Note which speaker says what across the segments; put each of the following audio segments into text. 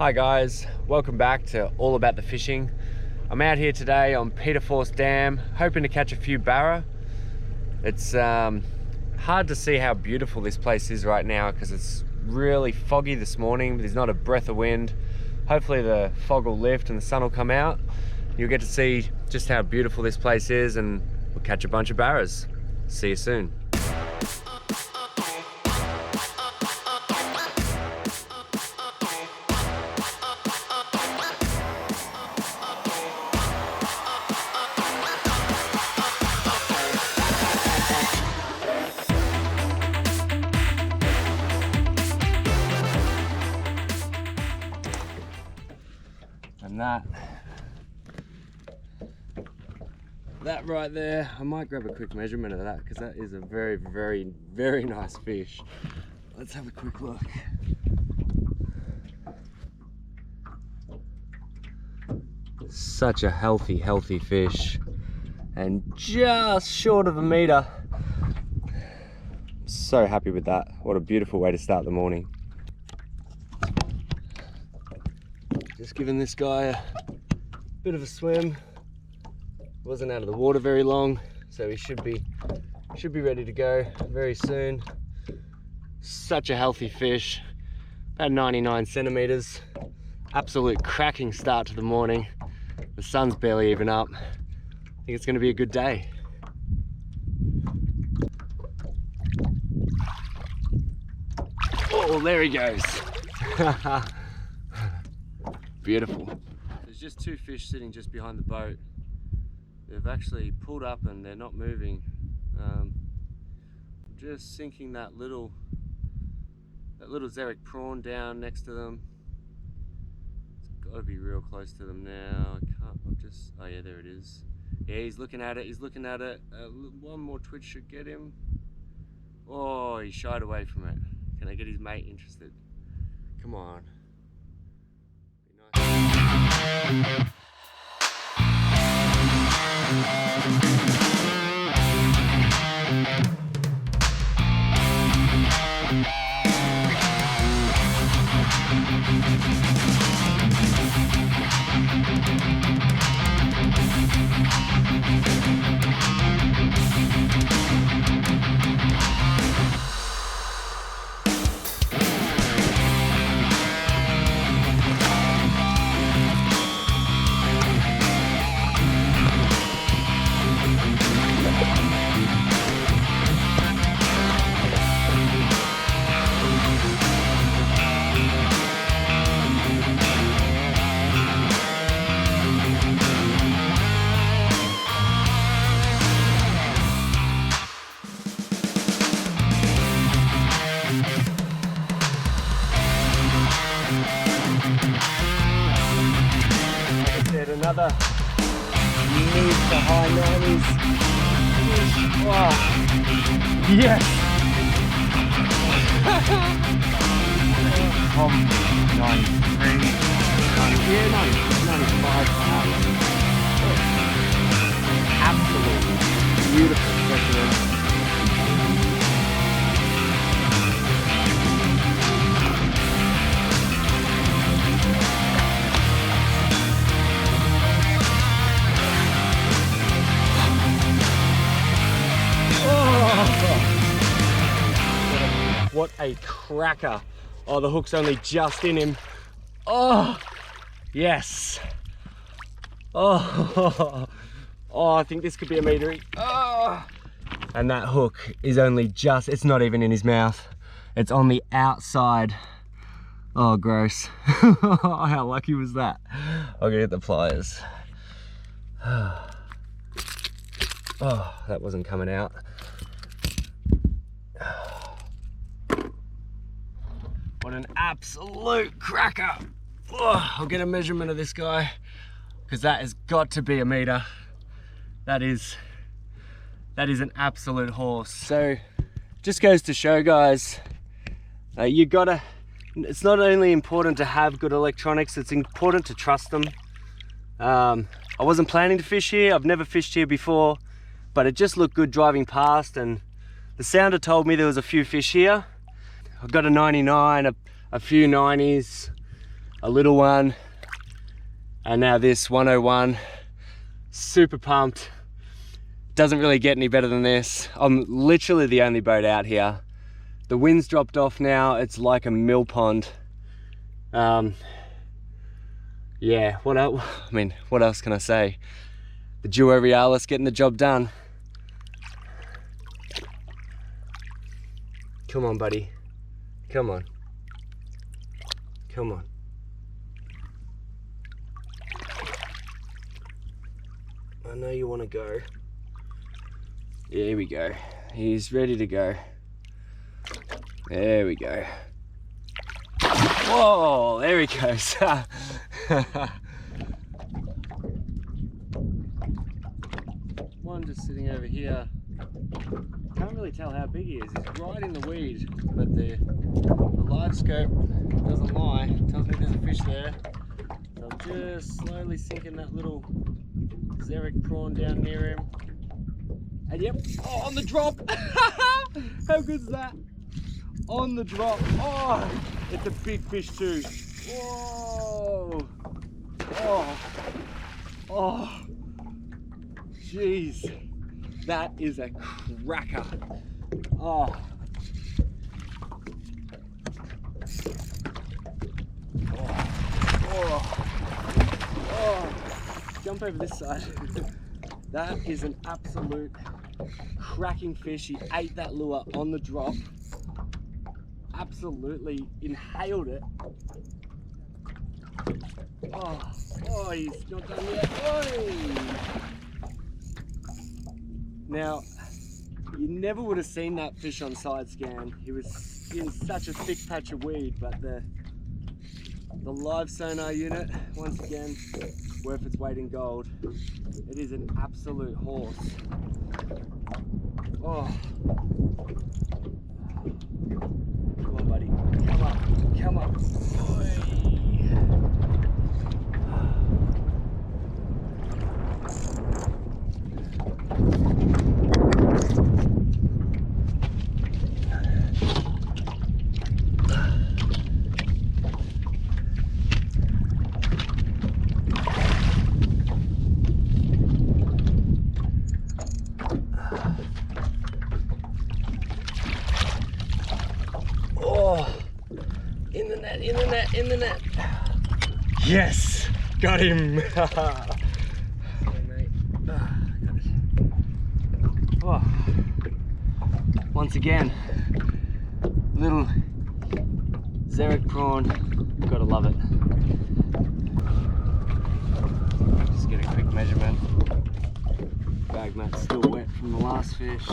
Speaker 1: Hi guys, welcome back to All About the Fishing. I'm out here today on Peter Faust Dam, hoping to catch a few barra. It's hard to see how beautiful this place is right now because it's really foggy this morning. There's not a breath of wind. Hopefully the fog will lift and the sun will come out. You'll get to see just how beautiful this place is and we'll catch a bunch of barras. See you soon. And that right there, I might grab a quick measurement of that because that is a very, very, very nice fish. Let's have a quick look. Such a healthy fish, and just short of a meter. So happy with that. What a beautiful way to start the morning. Just giving this guy a bit of a swim. Wasn't out of the water very long, so he should be ready to go very soon. Such a healthy fish, about 99 centimeters. Absolute cracking start to the morning. The sun's barely even up. I think it's going to be a good day. Oh, there he goes. Beautiful. There's just two fish sitting just behind the boat. They've actually pulled up and they're not moving. I'm just sinking that little Xeric prawn down next to them. It's got to be real close to them now. Oh yeah, there it is. Yeah, he's looking at it. One more twitch should get him. Oh, he shied away from it. Can I get his mate interested? Come on. Be nice. Another mid to high 90s. Wow. Yes. 93, 95 perhaps. Absolutely beautiful specimen. What a cracker. Oh, the hook's only just in him. Oh, yes. Oh, I think this could be a meatery. Oh. And that hook is only just, it's not even in his mouth. It's on the outside. Oh, gross. How lucky was that? I'll go get the pliers. Oh, that wasn't coming out. What an absolute cracker. Oh, I'll get a measurement of this guy because that has got to be a meter. That is an absolute horse. So just goes to show, guys, it's not only important to have good electronics, it's important to trust them. I wasn't planning to fish here. I've never fished here before, but it just looked good driving past, and the sounder told me there was a few fish here. I've got a 99, a few 90s, a little one, and now this 101. Super pumped. Doesn't really get any better than this. I'm literally the only boat out here. The wind's dropped off now. It's like a mill pond. Yeah, what else? I mean, what else can I say? The duo realis getting the job done. Come on, buddy. Come on. Come on. I know you want to go. Yeah, here we go. He's ready to go. There we go. Whoa, there he goes. One just sitting over here. Can't really tell how big he is. He's right in the weed, but the LiveScope doesn't lie. It tells me there's a fish there. So I'm just slowly sinking that little Xeric prawn down near him. And yep, oh, on the drop. How good's that? On the drop. Oh, it's a big fish too. Whoa. Oh. Oh. Jeez. That is a cracker. Oh. Oh. Oh. Jump over this side. That is an absolute cracking fish. He ate that lure on the drop. Absolutely inhaled it. Oh, oh, he's not done yet. Oh. Now, you never would have seen that fish on side scan. He was in such a thick patch of weed, but the live sonar unit, once again, worth its weight in gold. It is an absolute horse. Oh. Come on, buddy. Come up. Come up. In the net, in the net, in the net. Yes, got him. Oh. Once again, little Xeric prawn. Gotta love it. Just get a quick measurement. Bag mat's still wet from the last fish.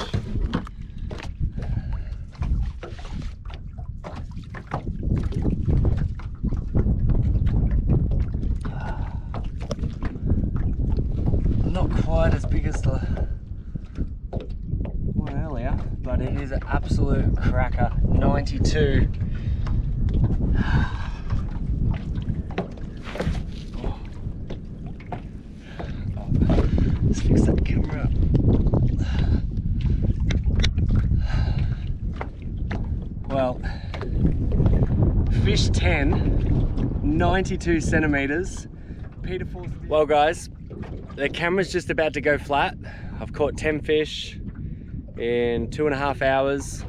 Speaker 1: Not quite as big as the one earlier, but it is an absolute cracker. 92. Let's fix that camera up. Well, fish 10, 92 centimeters. Peter Faust Dam. Well guys, the camera's just about to go flat. I've caught 10 fish in 2.5 hours.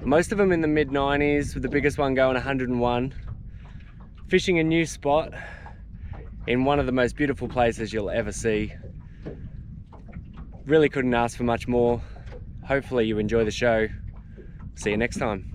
Speaker 1: Most of them in the mid 90s, with the biggest one going 101. Fishing a new spot in one of the most beautiful places you'll ever see. Really couldn't ask for much more. Hopefully you enjoy the show. See you next time.